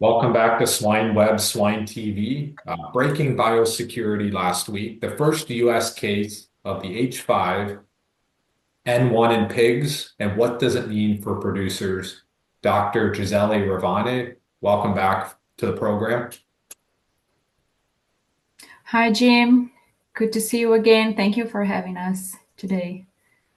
Welcome back to Swine Web Swine TV. Breaking biosecurity last week. The first US case of the H5N1 in pigs, and what does it mean for producers? Dr. Gisele Ravane, welcome back to the program. Hi, Jim. Good to see you again. Thank you for having us today.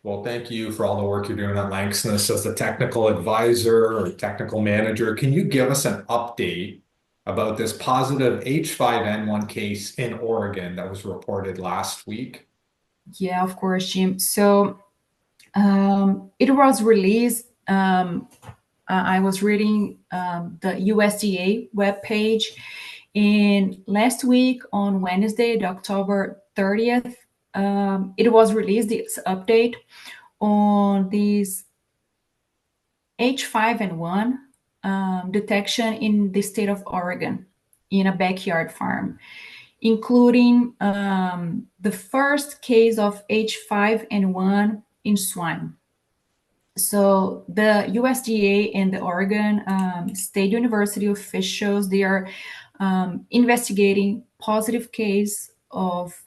Well, thank you for all the work you're doing at Lanxess as the technical advisor or technical manager. Can you give us an update about this positive H5N1 case in Oregon that was reported last week? Yeah, of course, Jim. It was released. I was reading the USDA webpage, and last week on Wednesday, the October 30th, it was released this update on this H5N1 detection in the state of Oregon in a backyard farm, including the first case of H5N1 in swine. So the USDA and the Oregon State University officials, they are investigating positive case of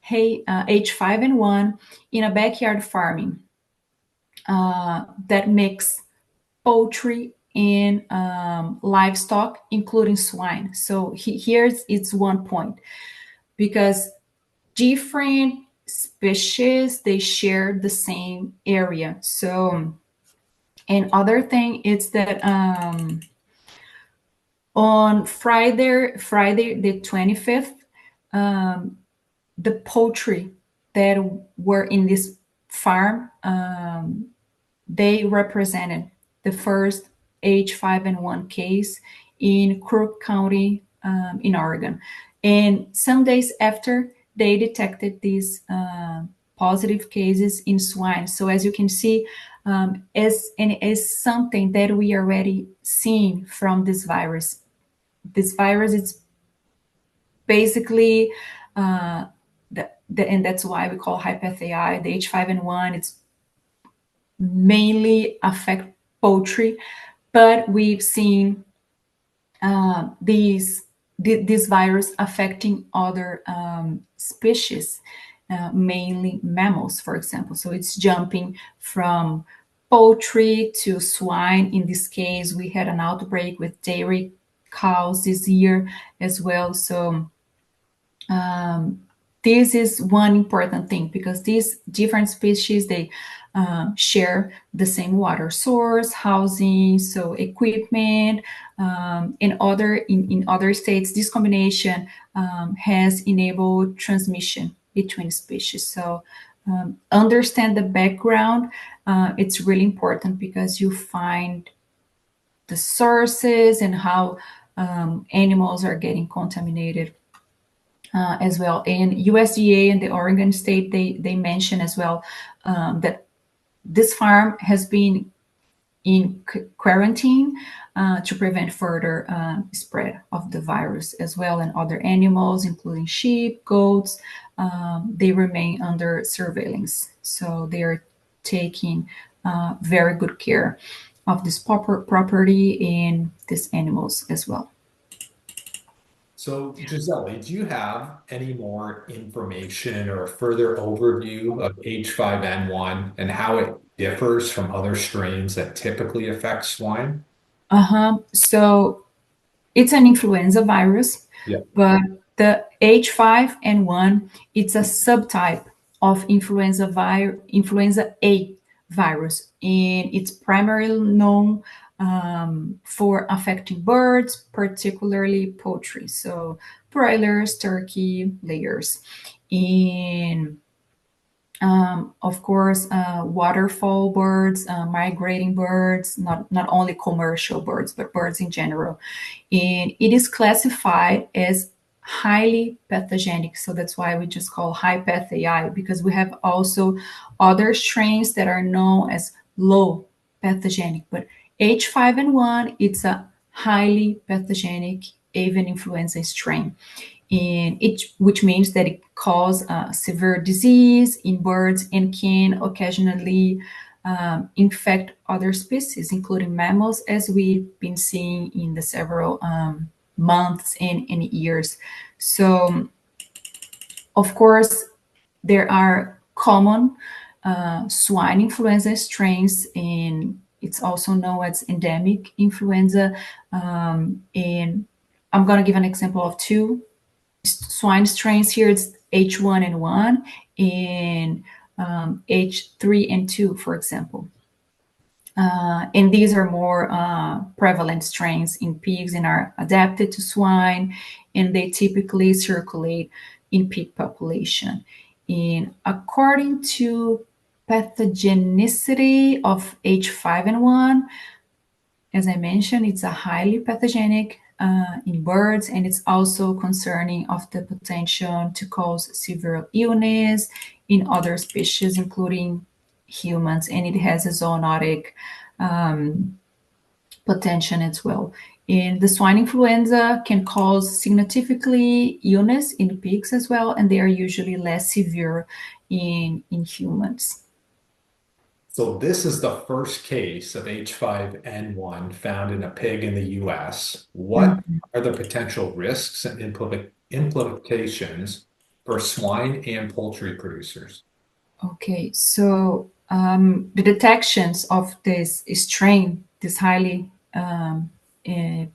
H5N1 in a backyard farming that mix poultry and livestock, including swine. So here's it's one point, because different species, they share the same area. So, and other thing is that on Friday the 25th, the poultry that were in this farm, they represented the first H5N1 case in Crook County in Oregon. And some days after, they detected these positive cases in swine. So as you can see, is something that we already seen from this virus. This virus is basically, and that's why we call hypathiae, the H5N1, it's mainly affect poultry, but we've seen this virus affecting other species, mainly mammals, for example. So it's jumping from poultry to swine. In this case, we had an outbreak with dairy cows this year as well. So this is one important thing, because these different species, they share the same water source, housing, so equipment. In other states, this combination has enabled transmission between species. So understand the background. It's really important, because you find the sources and how animals are getting contaminated as well. And USDA and the Oregon State, they mention as well that this farm has been in quarantine to prevent further spread of the virus as well. And other animals, including sheep, goats, they remain under surveillance. So they are taking very good care of this property and these animals as well. So, Gisele, do you have any more information or a further overview of H5N1 and how it differs from other strains that typically affect swine? So it's an influenza virus, Yeah. but the H5N1, it's a subtype of influenza A virus, and it's primarily known for affecting birds, particularly poultry, so broilers, turkey, layers, and of course, waterfowl birds, migrating birds, not only commercial birds, but birds in general. And it is classified as highly pathogenic. So that's why we just call hypathiae, because we have also other strains that are known as low pathogenic. But H5N1, it's a highly pathogenic avian influenza strain, and which means that it causes severe disease in birds and can occasionally infect other species, including mammals, as we've been seeing in the several months and years. So, of course, there are common swine influenza strains, and it's also known as endemic influenza. And I'm going to give an example of two swine strains here. It's H1N1 and H3N2, for example. And these are more prevalent strains in pigs and are adapted to swine, and they typically circulate in pig population. And according to pathogenicity of H5N1, as I mentioned, it's a highly pathogenic in birds, and it's also concerning of the potential to cause severe illness in other species, including humans, and it has a zoonotic potential as well. And the swine influenza can cause significantly illness in pigs as well, and they are usually less severe in humans. So this is the first case of H5N1 found in a pig in the US. What Mhm. are the potential risks and implications for swine and poultry producers? Okay, so the detections of this strain, this highly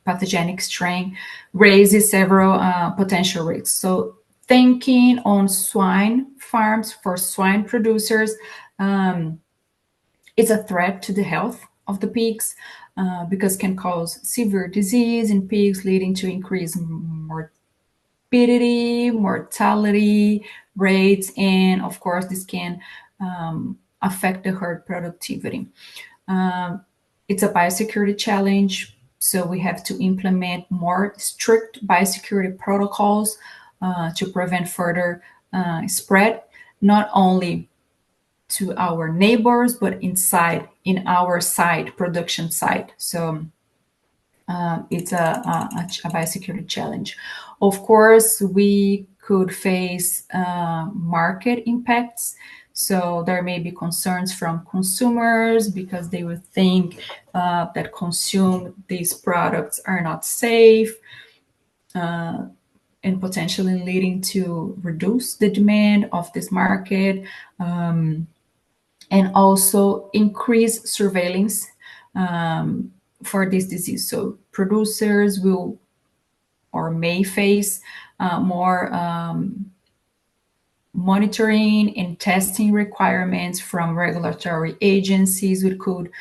pathogenic strain, raises several potential risks. So, thinking on swine farms for swine producers, um, it's a threat to the health of the pigs because can cause severe disease in pigs, leading to increased morbidity, mortality rates, and of course, this can affect the herd productivity. Um, it's a biosecurity challenge, so we have to implement more strict biosecurity protocols to prevent further spread, not only to our neighbors, but inside in our site, production site. So it's a biosecurity challenge. Of course, we could face market impacts. So there may be concerns from consumers because they would think that consume these products are not safe, and potentially leading to reduce the demand of this market, and also increase surveillance for this disease. So producers will or may face more monitoring and testing requirements from regulatory agencies, which could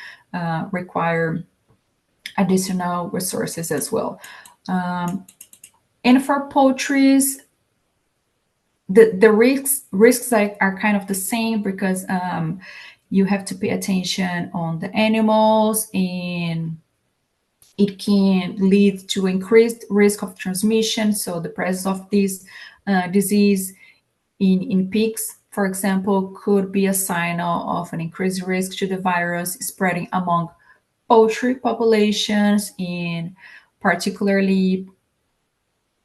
require additional resources as well. And for poultries, the risks are kind of the same because you have to pay attention on the animals, and it can lead to increased risk of transmission. So the presence of this disease in pigs, for example, could be a sign of an increased risk to the virus spreading among poultry populations, and particularly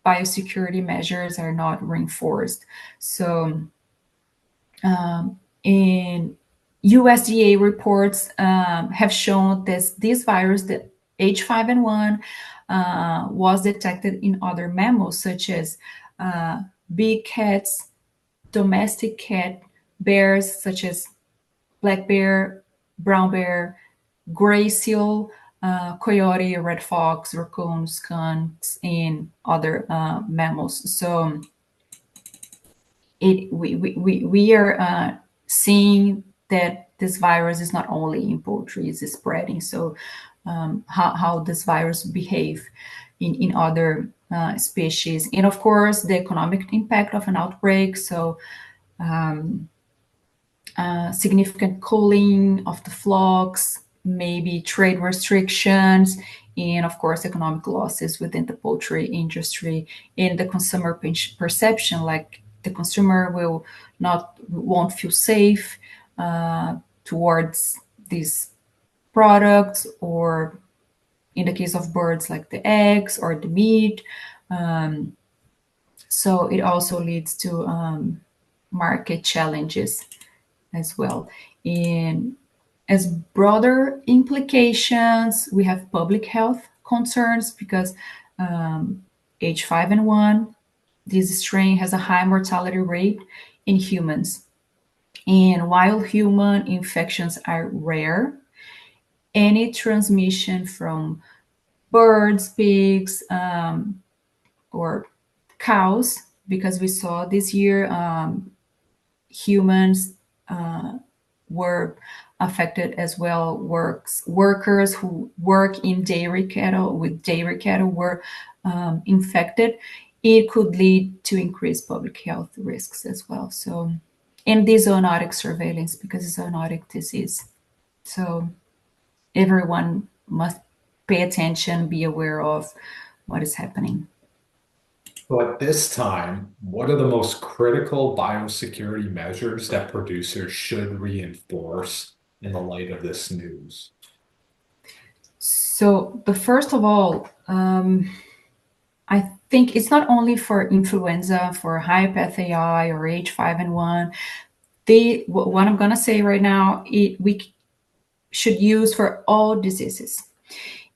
biosecurity measures are not reinforced. So in USDA reports have shown that this virus, the H5N1, was detected in other mammals such as big cats, domestic cat, bears such as black bear, brown bear, gray seal, coyote, red fox, raccoon, skunks, and other mammals. So we are seeing that this virus is not only in poultry, it's spreading. So how this virus behave in other species, and of course the economic impact of an outbreak. So significant culling of the flocks, maybe trade restrictions, and of course economic losses within the poultry industry, and the consumer perception, like the consumer won't feel safe towards these products, or in the case of birds, like the eggs or the meat. So it also leads to market challenges as well. And as broader implications, we have public health concerns because H5N1, this strain has a high mortality rate in humans. And while human infections are rare, any transmission from birds, pigs, or cows, because we saw this year humans were affected as well. Workers who work in dairy cattle with dairy cattle were infected. It could lead to increased public health risks as well. So, and the zoonotic surveillance because it's a zoonotic disease. So everyone must pay attention, be aware of what is happening. So at this time, what are the most critical biosecurity measures that producers should reinforce in the light of this news? So, the first of all, I think it's not only for influenza, for Hypath AI or H5N1. What I'm gonna say right now, we should use for all diseases.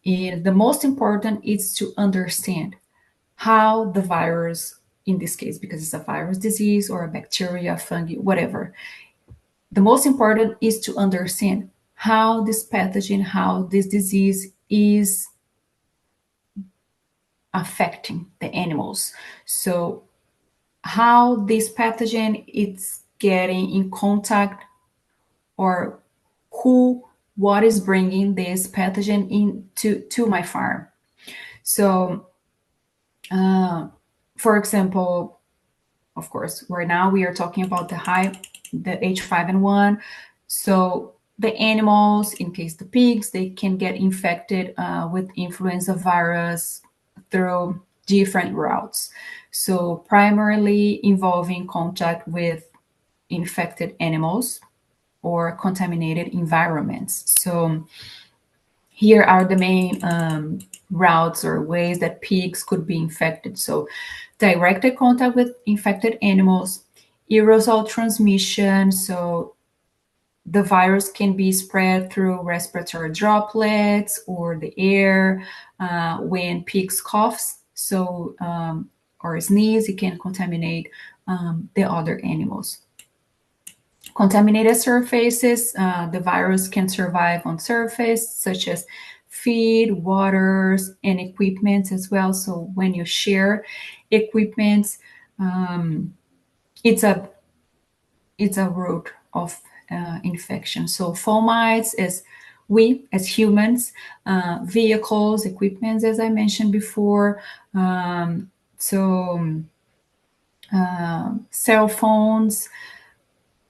And the most important is to understand how the virus, in this case, because it's a virus disease or a bacteria, fungi, whatever, the most important is to understand how this pathogen, how this disease is affecting the animals. So how this pathogen is getting in contact, or who, what is bringing this pathogen into to my farm. So for example, of course, right now we are talking about the H5N1. So the animals, in case the pigs, they can get infected with influenza virus through different routes. So primarily involving contact with infected animals or contaminated environments. So here are the main routes or ways that pigs could be infected. So direct contact with infected animals, aerosol transmission. So the virus can be spread through respiratory droplets or the air when pigs coughs. So or sneeze, it can contaminate the other animals. Contaminated surfaces, the virus can survive on surface such as feed, waters, and equipment as well. So when you share equipment, um, it's a route of infection. So fomites, as we as humans, vehicles, equipment, as I mentioned before. So cell phones,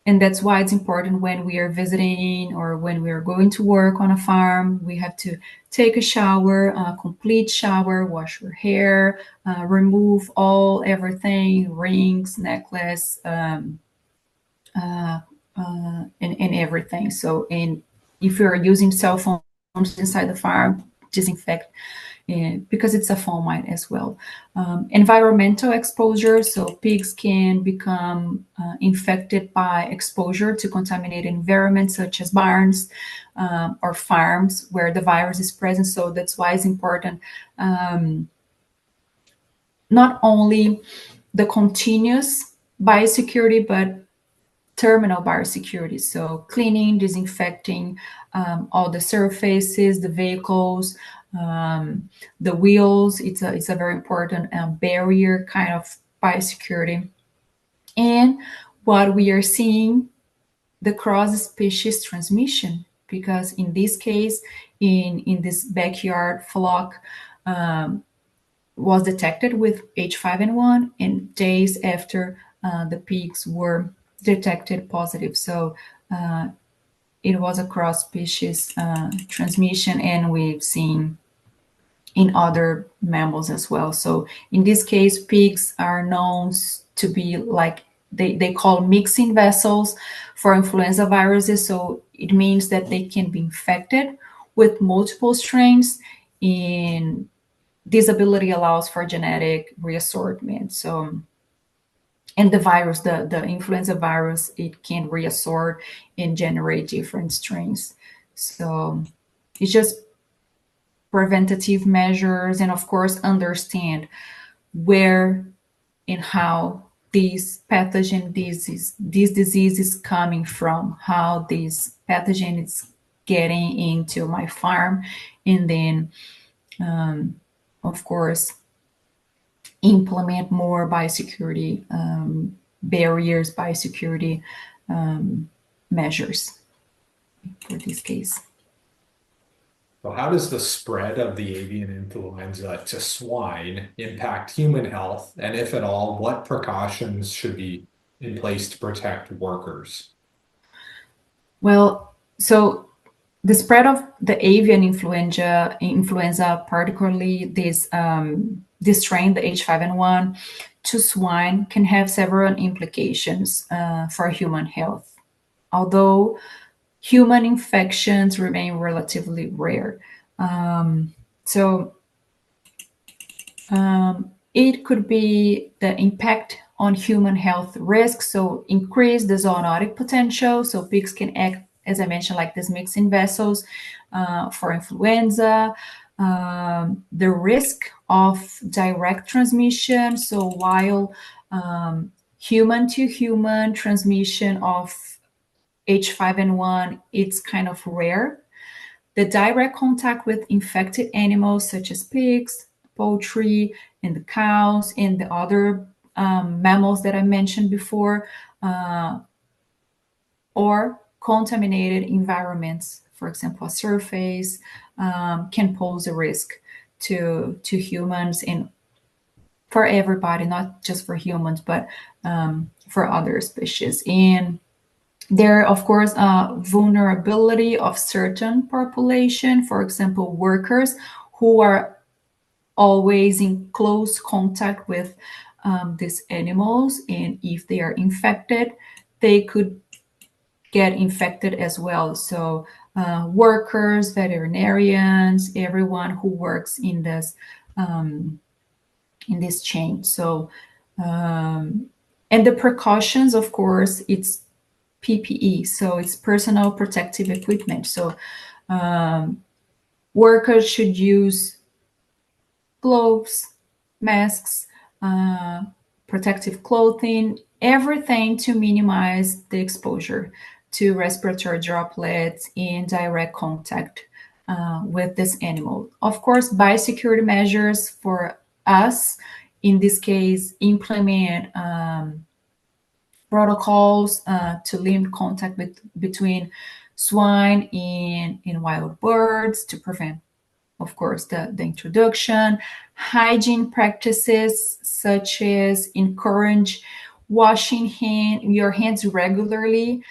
and that's why it's important when we are visiting or when we are going to work on a farm, we have to take a shower, a complete shower, wash your hair, remove everything, rings, necklace, and everything. So, and if you're using cell phones inside the farm, disinfect because it's a fomite as well. Environmental exposure, so pigs can become infected by exposure to contaminated environments such as barns or farms where the virus is present. So that's why it's important not only the continuous biosecurity, but terminal biosecurity. So cleaning, disinfecting all the surfaces, the vehicles, the wheels. It's a very important barrier kind of biosecurity. And what we are seeing, the cross species transmission, because in this case, in this backyard flock, was detected with H5N1, and days after the pigs were detected positive. So it was a cross species transmission, and we've seen in other mammals as well. So in this case, pigs are known to be like they call mixing vessels for influenza viruses. So it means that they can be infected with multiple strains, and this ability allows for genetic reassortment. So, And the virus, the influenza virus, it can reassort and generate different strains. So it's just preventative measures, and of course understand where and how these pathogen this disease is coming from, how this pathogen is getting into my farm, and then of course implement more biosecurity barriers, biosecurity measures for this case. So how does the spread of the avian influenza to swine impact human health? And if at all, what precautions should be in place to protect workers? Well, so the spread of the avian influenza, particularly this strain, the H5N1, to swine can have several implications for human health. Although human infections remain relatively rare. So it could be the impact on human health risks. So increase the zoonotic potential. So pigs can act, as I mentioned, like these mixing vessels for influenza. The risk of direct transmission. So while human to human transmission of H5N1, it's kind of rare. The direct contact with infected animals such as pigs, poultry, and the cows, and the other mammals that I mentioned before, or contaminated environments, for example, a surface, can pose a risk to humans and for everybody, not just for humans, but for other species. And there, of course, vulnerability of certain population, for example, workers who are always in close contact with these animals, and if they are infected, they could get infected as well. So, workers, veterinarians, everyone who works in this chain. So, and the precautions, of course, it's PPE, so it's personal protective equipment. So workers should use gloves, masks, uh, protective clothing, everything to minimize the exposure to respiratory droplets in direct contact with this animal. Of course, biosecurity measures for us, in this case, implement protocols to limit contact between swine and wild birds to prevent, of course, the introduction. Hygiene practices such as encourage washing your hands regularly.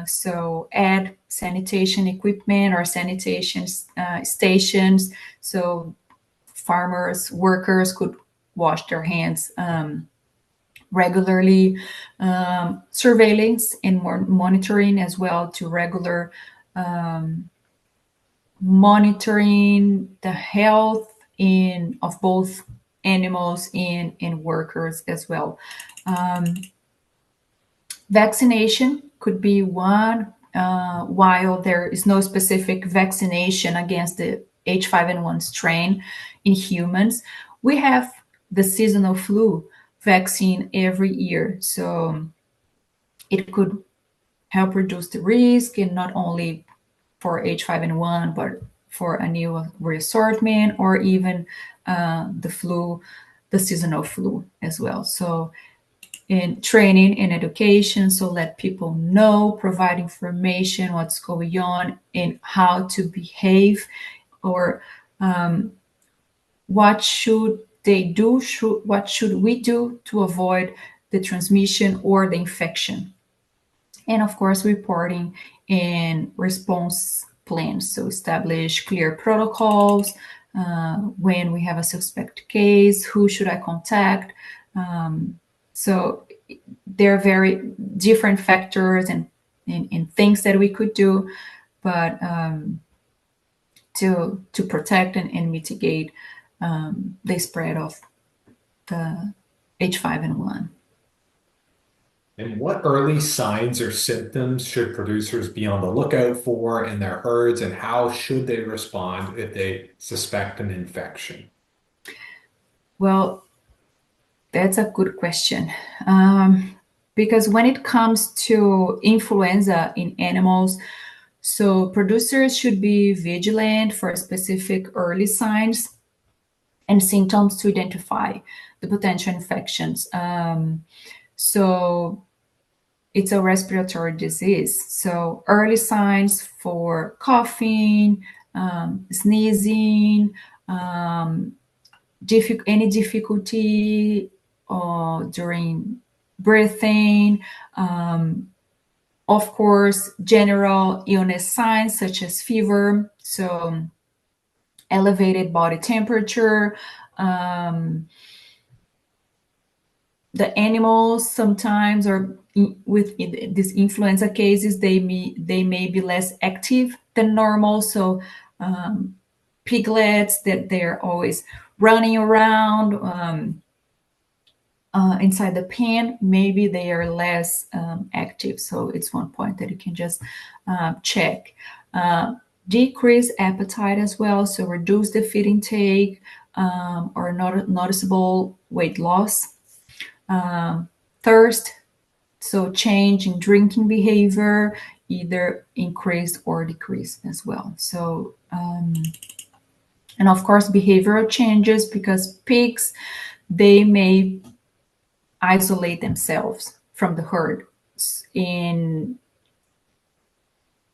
So add sanitation equipment or sanitation stations so farmers, workers could wash their hands regularly. Surveillance and monitoring as well, to regular monitoring the health of both animals and workers as well. Vaccination could be one. While there is no specific vaccination against the H5N1 strain in humans, we have the seasonal flu vaccine every year. So it could help reduce the risk, and not only for H5N1, but for a new reassortment, or even the flu, the seasonal flu as well. So in training and education, so let people know, provide information, what's going on and how to behave, or what should they do, what should we do to avoid the transmission or the infection. And of course, reporting and response plans. So establish clear protocols. When we have a suspect case, who should I contact? So there are very different factors and things that we could do, but to protect and mitigate the spread of the H5N1. And what early signs or symptoms should producers be on the lookout for in their herds, and how should they respond if they suspect an infection? Well, that's a good question. Um, because when it comes to influenza in animals, so producers should be vigilant for specific early signs and symptoms to identify the potential infections. So it's a respiratory disease. So early signs for coughing, sneezing, um, any difficulty during breathing, um, of course, general illness signs such as fever, so elevated body temperature. Um, the animals sometimes are with these influenza cases, they may be less active than normal. So piglets that they're always running around. Inside the pen, maybe they are less active. So it's one point that you can just check. Uh, Decrease appetite as well. So reduce the feed intake or noticeable weight loss. Thirst, so change in drinking behavior, either increase or decrease as well. So, and of course, behavioral changes because pigs, they may isolate themselves from the herd. And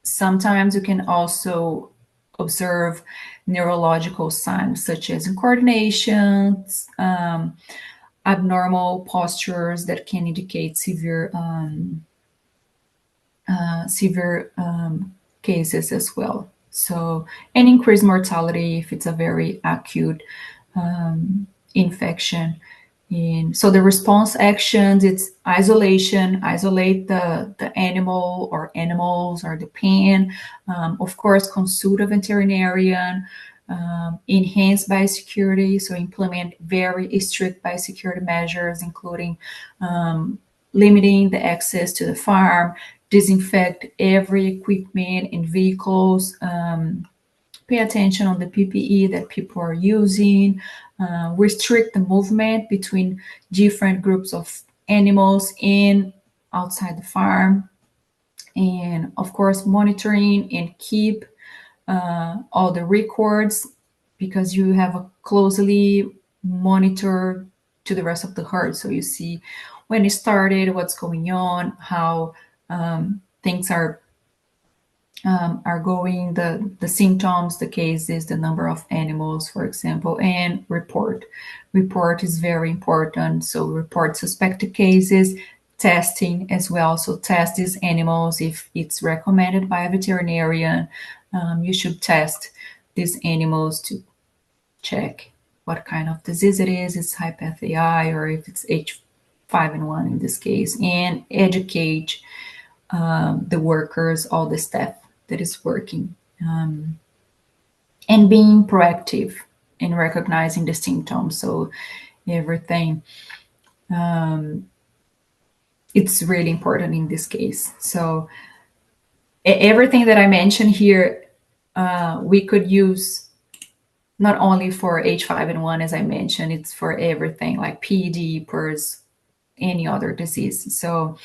sometimes you can also observe neurological signs such as incoordinations, abnormal postures that can indicate severe cases as well. So, and increased mortality if it's a very acute infection. And so the response actions, it's isolation, isolate the animal or animals or the pen. Of course, consult a veterinarian, enhance biosecurity, so implement very strict biosecurity measures, including limiting the access to the farm, disinfect every equipment and vehicles, pay attention on the PPE that people are using, restrict the movement between different groups of animals in outside the farm, and of course monitoring and keep all the records because you have a closely monitor to the rest of the herd. So you see when it started, what's going on, how things are going, the symptoms, the cases, the number of animals, for example, and report. Report is very important. So report suspected cases, testing as well. So test these animals if it's recommended by a veterinarian. You should test these animals to check what kind of disease it is. It's Hypath AI or if it's H5N1 in this case, and educate the workers, all the staff that is working, and being proactive in recognizing the symptoms. So everything, it's really important in this case. So everything that I mentioned here, we could use not only for H5N1, as I mentioned, it's for everything like PD, PRRS, any other disease. So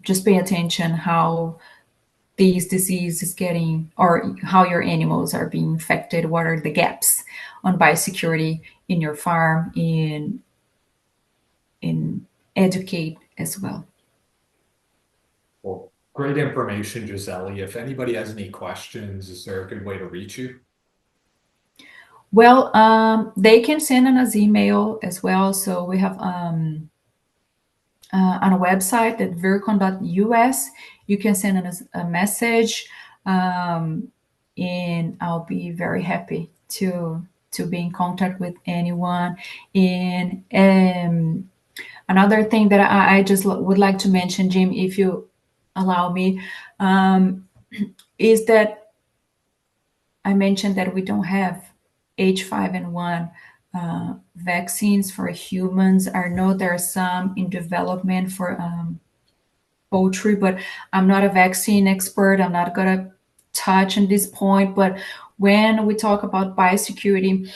just pay attention how these diseases getting or how your animals are being infected, what are the gaps on biosecurity in your farm, in educate as well. Well, great information, Gisele. If anybody has any questions, is there a good way to reach you? Well, they can send us email as well. So we have on a website at vircon.us. You can send us a message, and I'll be very happy to be in contact with anyone. And another thing that I just would like to mention, Jim, if you allow me, is that I mentioned that we don't have H5N1 vaccines for humans. I know there are some in development for poultry, but I'm not a vaccine expert. I'm not gonna touch on this point. But when we talk about biosecurity,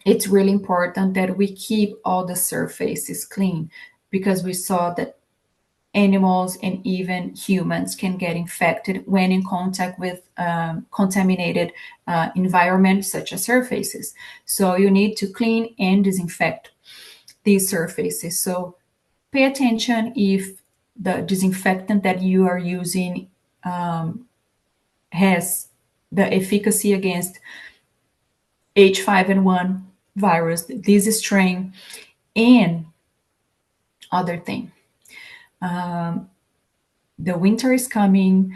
it's really important that we keep all the surfaces clean because we saw that animals and even humans can get infected when in contact with contaminated environments such as surfaces. So you need to clean and disinfect these surfaces. So pay attention if the disinfectant that you are using has the efficacy against H5N1 virus, this strain, and other thing. The winter is coming,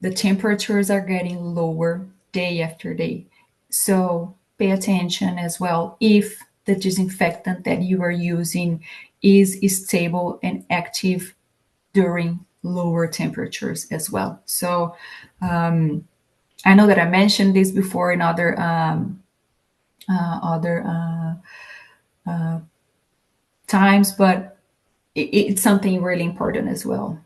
the temperatures are getting lower day after day. So pay attention as well if the disinfectant that you are using is stable and active during lower temperatures as well. So I know that I mentioned this before in other times, but it's something really important as well.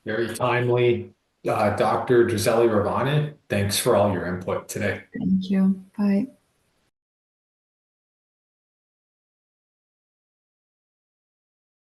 Very timely. Dr. Gisele Ravane, thanks for all your input today. Thank you. Bye.